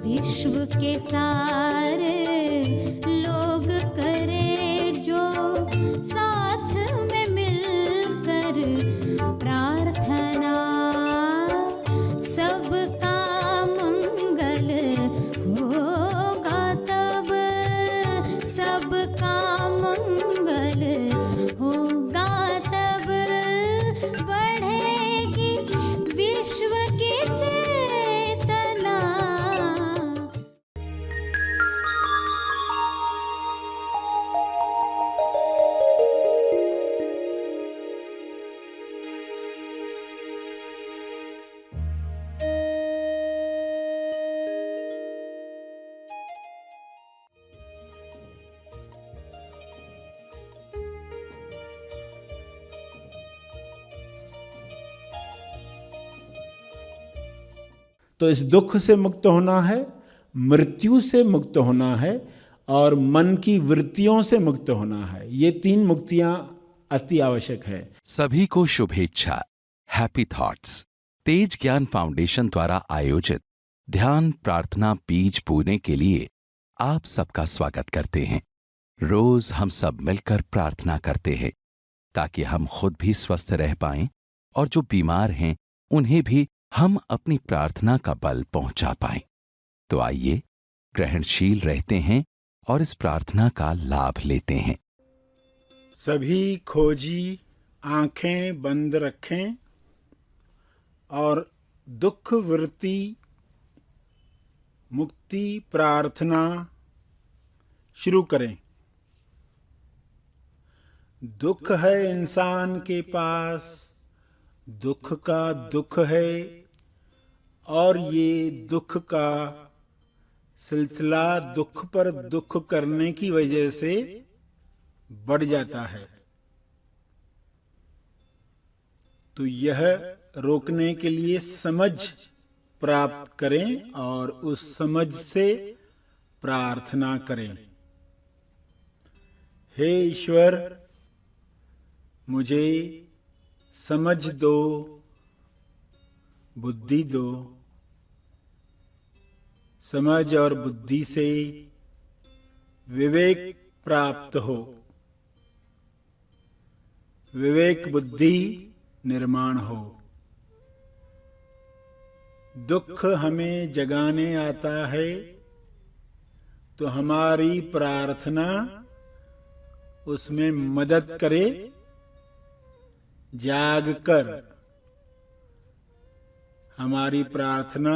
विश्व के सारे लोग करे जो साथ में मिलकर प्रार्थना, सबका मंगल होगा तब, सबका मंगल होगा तब, बढ़ेगी विश्व की चेतना। तो इस दुख से मुक्त होना है, मृत्यु से मुक्त होना है और मन की वृत्तियों से मुक्त होना है। ये 3 मुक्तियां अति आवश्यक है। सभी को शुभेच्छा। हैप्पी थॉट्स तेज ज्ञान फाउंडेशन द्वारा आयोजित ध्यान प्रार्थना बीज बोने के लिए आप सबका स्वागत करते हैं। रोज हम सब मिलकर प्रार्थना करते हैं ताकि हम खुद भी स्वस्थ रह पाएं और जो बीमार हैं उन्हें भी हम अपनी प्रार्थना का बल पहुंचा पाएं। तो आइए ग्रहणशील रहते हैं और इस प्रार्थना का लाभ लेते हैं। सभी खोजी आंखें बंद रखें और दुख वृत्ति मुक्ति प्रार्थना शुरू करें। दुख है इंसान के पास, दुख का दुख है और ये दुख का सिलसिला दुख पर दुख करने की वजह से बढ़ जाता है। तो यह रोकने के लिए समझ प्राप्त करें और उस समझ से प्रार्थना करें। हे ईश्वर, मुझे समझ दो, बुद्धि दो। समझ और बुद्धि से विवेक प्राप्त हो, विवेक बुद्धि निर्माण हो। दुख हमें जगाने आता है तो हमारी प्रार्थना उसमें मदद करे, जाग कर हमारी प्रार्थना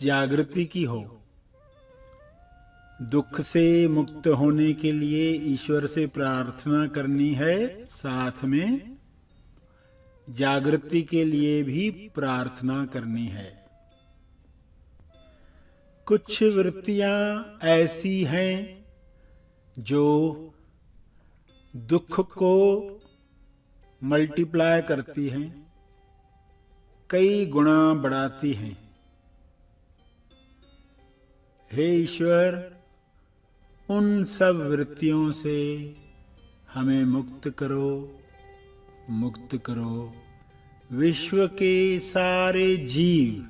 जागृति की हो। दुख से मुक्त होने के लिए ईश्वर से प्रार्थना करनी है, साथ में जागृति के लिए भी प्रार्थना करनी है। कुछ वृत्तियां ऐसी हैं जो दुख को मल्टीप्लाई करती हैं, कई गुना बढ़ाती हैं। हे ईश्वर, उन सब वृत्तियों से हमें मुक्त करो, मुक्त करो। विश्व के सारे जीव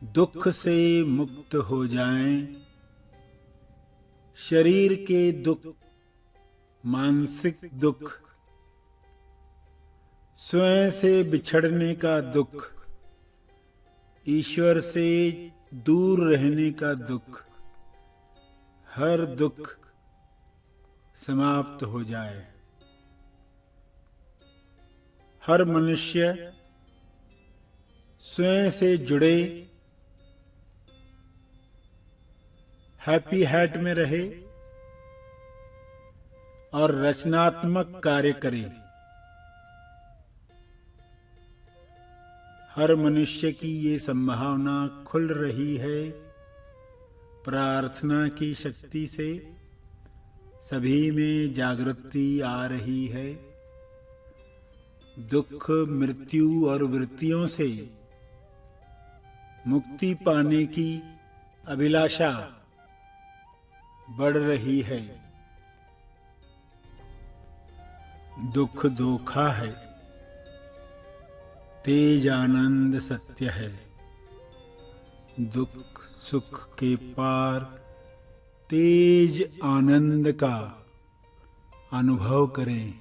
दुख से मुक्त हो जाएं। शरीर के दुख, मानसिक दुख, स्वयं से बिछड़ने का दुख, ईश्वर से दूर रहने का दुख, हर दुख समाप्त हो जाए। हर मनुष्य स्वयं से जुड़े, हैप्पी हैट में रहे और रचनात्मक कार्य करे। हर मनुष्य की ये संभावना खुल रही है। प्रार्थना की शक्ति से सभी में जागृति आ रही है। दुख, मृत्यु और वृत्तियों से मुक्ति पाने की अभिलाषा बढ़ रही है। दुख धोखा है, तेज आनंद सत्य है। दुख सुख के पार तेज आनंद का अनुभव करें।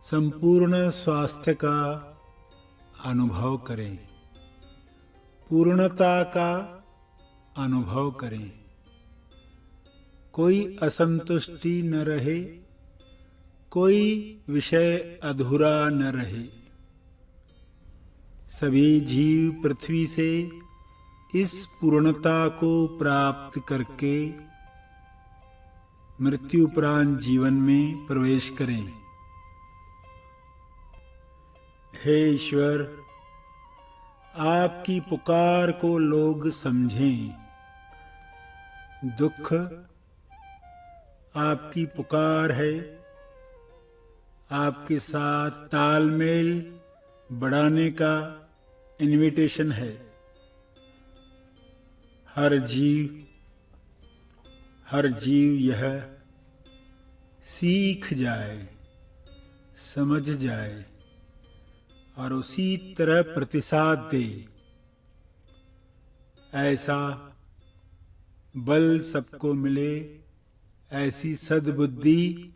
संपूर्ण स्वास्थ्य का अनुभव करें। पूर्णता का अनुभव करें। कोई असंतुष्टि न रहे, कोई विषय अधूरा न रहे। सभी जीव पृथ्वी से इस पूर्णता को प्राप्त करके मृत्युपरांत जीवन में प्रवेश करें। हे ईश्वर, आपकी पुकार को लोग समझें। दुख आपकी पुकार है, आपके साथ तालमेल बढ़ाने का इनविटेशन है। हर जीव यह सीख जाए, समझ जाए और उसी तरह प्रतिसाद दे। ऐसा बल सबको मिले, ऐसी सद्बुद्धि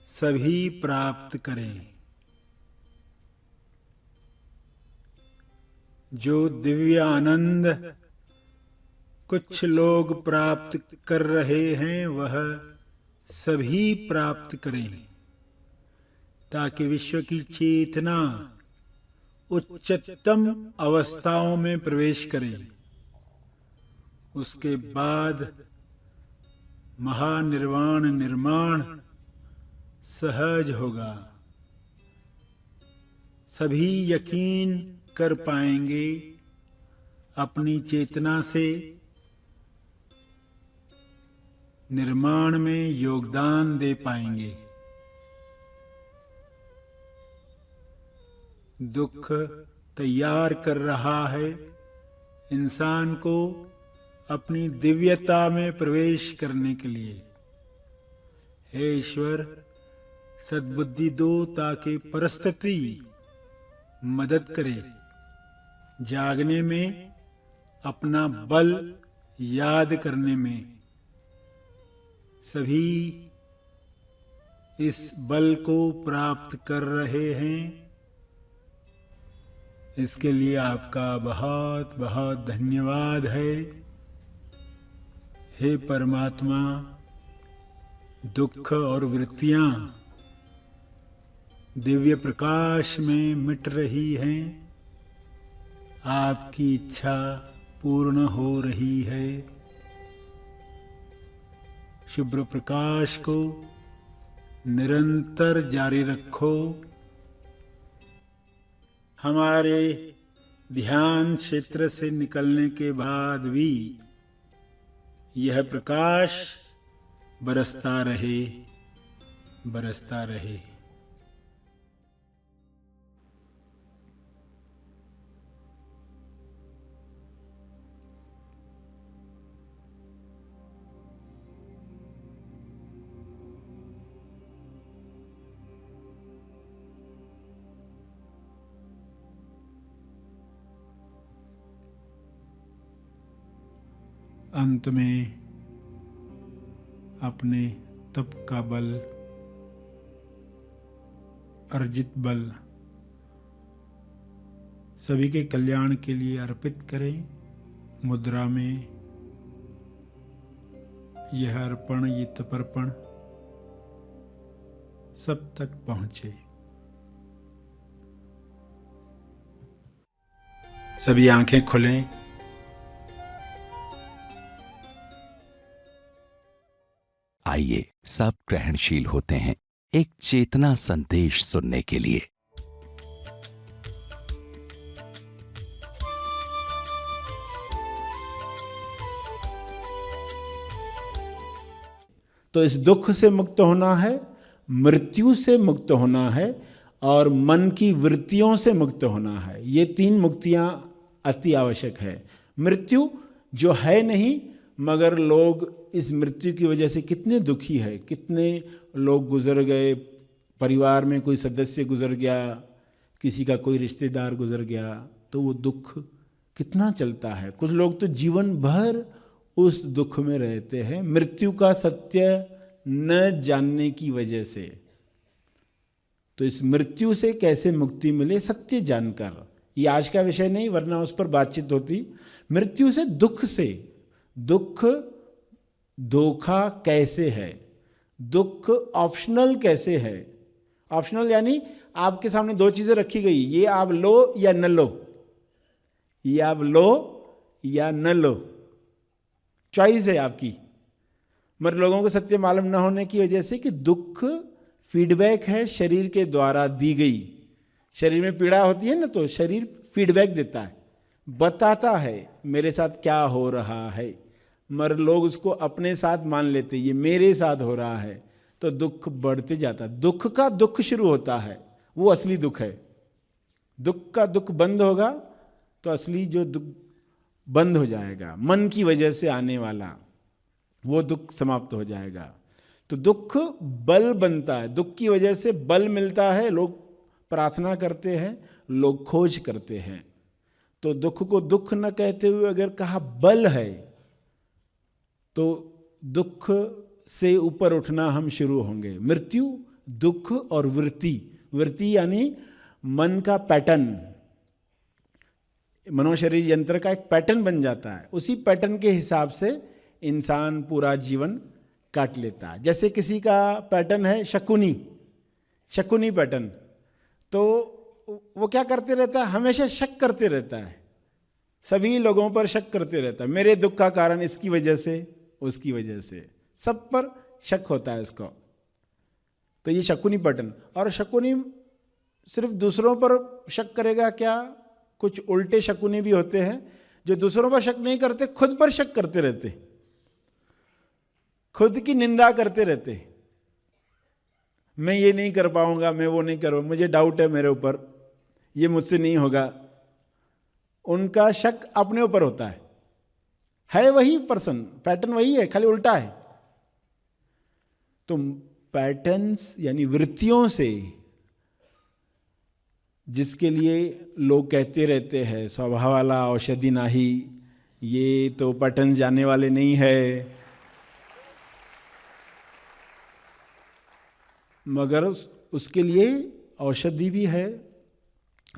सभी प्राप्त करें। जो दिव्य आनंद कुछ लोग प्राप्त कर रहे हैं, वह सभी प्राप्त करें, ताकि विश्व की चेतना उच्चतम अवस्थाओं में प्रवेश करे। उसके बाद महानिर्वाण निर्माण सहज होगा। सभी यकीन कर पाएंगे, अपनी चेतना से निर्माण में योगदान दे पाएंगे। दुख तैयार कर रहा है इंसान को अपनी दिव्यता में प्रवेश करने के लिए। हे ईश्वर, सद्बुद्धि दो ताकि परिस्थिति मदद करे जागने में, अपना बल याद करने में। सभी इस बल को प्राप्त कर रहे हैं। इसके लिए आपका बहुत बहुत धन्यवाद है। हे परमात्मा, दुख और वृत्तियां दिव्य प्रकाश में मिट रही हैं। आपकी इच्छा पूर्ण हो रही है। शुभ्र प्रकाश को निरंतर जारी रखो। हमारे ध्यान क्षेत्र से निकलने के बाद भी यह प्रकाश बरसता रहे, बरसता रहे। अंत में अपने तप का बल, अर्जित बल सभी के कल्याण के लिए अर्पित करें। मुद्रा में यह अर्पण, ये तपर्पण सब तक पहुंचे। सभी आंखें खुलें। आइए सब ग्रहणशील होते हैं एक चेतना संदेश सुनने के लिए। तो इस दुख से मुक्त होना है, मृत्यु से मुक्त होना है और मन की वृत्तियों से मुक्त होना है। ये तीन मुक्तियां अति आवश्यक है। मृत्यु जो है नहीं, मगर लोग इस मृत्यु की वजह से कितने दुखी है। कितने लोग गुजर गए, परिवार में कोई सदस्य गुजर गया, किसी का कोई रिश्तेदार गुजर गया तो वो दुख कितना चलता है। कुछ लोग तो जीवन भर उस दुख में रहते हैं, मृत्यु का सत्य न जानने की वजह से। तो इस मृत्यु से कैसे मुक्ति मिले सत्य जानकर, ये आज का विषय नहीं, वरना उस पर बातचीत होती। मृत्यु से, दुख धोखा कैसे है, दुख ऑप्शनल कैसे है। ऑप्शनल यानी आपके सामने दो चीजें रखी गई, ये आप लो या न लो, ये आप लो या न लो, चॉइस है आपकी। मगर लोगों को सत्य मालूम न होने की वजह से कि दुख फीडबैक है शरीर के द्वारा दी गई। शरीर में पीड़ा होती है ना, तो शरीर फीडबैक देता है, बताता है मेरे साथ क्या हो रहा है। मगर लोग उसको अपने साथ मान लेते, ये मेरे साथ हो रहा है, तो दुख बढ़ते जाता। दुख का दुख शुरू होता है, वो असली दुख है। दुख का दुख बंद होगा तो असली जो दुख बंद हो जाएगा, मन की वजह से आने वाला वो दुख समाप्त हो जाएगा। तो दुख बल बनता है, दुख की वजह से बल मिलता है। लोग प्रार्थना करते हैं, लोग खोज करते हैं। तो दुख को दुख न कहते हुए अगर कहा बल है, तो दुख से ऊपर उठना हम शुरू होंगे। मृत्यु, दुख और वृत्ति, वृत्ति यानी मन का पैटर्न, मनोशरीर यंत्र का एक पैटर्न बन जाता है। उसी पैटर्न के हिसाब से इंसान पूरा जीवन काट लेता है। जैसे किसी का पैटर्न है शकुनी पैटर्न, तो वो क्या करते रहता है, हमेशा शक करते रहता है, सभी लोगों पर शक करते रहता है। मेरे दुख का कारण इसकी वजह से, उसकी वजह से, सब पर शक होता है उसको। तो ये शकुनी पैटर्न। और शकुनी सिर्फ दूसरों पर शक करेगा क्या, कुछ उल्टे शकुनी भी होते हैं जो दूसरों पर शक नहीं करते, खुद पर शक करते रहते, खुद की निंदा करते रहते। मैं ये नहीं कर पाऊंगा, मैं वो नहीं करूँ, मुझे डाउट है मेरे ऊपर, ये मुझसे नहीं होगा। उनका शक अपने ऊपर होता है वही पर्सन, पैटर्न वही है, खाली उल्टा है। तो पैटर्न्स यानी वृत्तियों से, जिसके लिए लोग कहते रहते हैं स्वभाव वाला औषधि नाही, ये तो पैटर्न जाने वाले नहीं है, मगर उसके लिए औषधि भी है,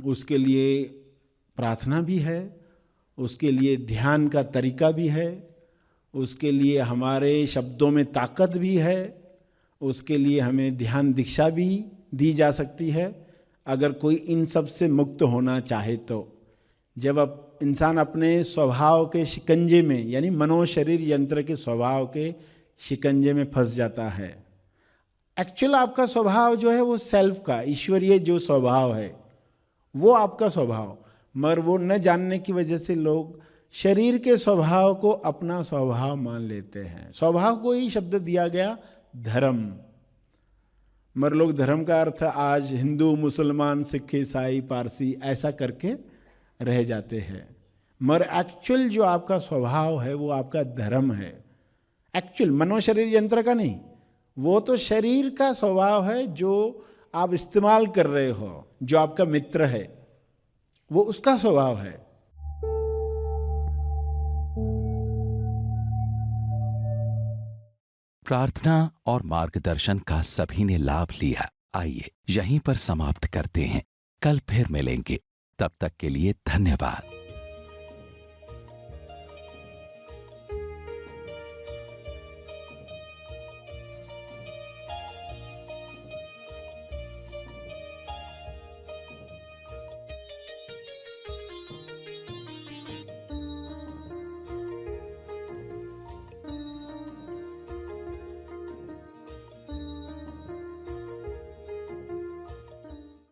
उसके लिए प्रार्थना भी है, उसके लिए ध्यान का तरीका भी है, उसके लिए हमारे शब्दों में ताकत भी है, उसके लिए हमें ध्यान दीक्षा भी दी जा सकती है, अगर कोई इन सब से मुक्त होना चाहे तो। जब अब इंसान अपने स्वभाव के शिकंजे में, यानी मनोशरीर यंत्र के स्वभाव के शिकंजे में फंस जाता है। एक्चुअल आपका स्वभाव जो है वो सेल्फ का, ईश्वरीय जो स्वभाव है वो आपका स्वभाव, मगर वो न जानने की वजह से लोग शरीर के स्वभाव को अपना स्वभाव मान लेते हैं। स्वभाव को ही शब्द दिया गया धर्म, मगर लोग धर्म का अर्थ आज हिंदू, मुसलमान, सिख, ईसाई, पारसी ऐसा करके रह जाते हैं। मगर एक्चुअल जो आपका स्वभाव है वो आपका धर्म है, एक्चुअल मनोशरीर यंत्र का नहीं। वो तो शरीर का स्वभाव है जो आप इस्तेमाल कर रहे हो, जो आपका मित्र है, वो उसका स्वभाव है। प्रार्थना और मार्गदर्शन का सभी ने लाभ लिया। आइए यहीं पर समाप्त करते हैं, कल फिर मिलेंगे, तब तक के लिए धन्यवाद।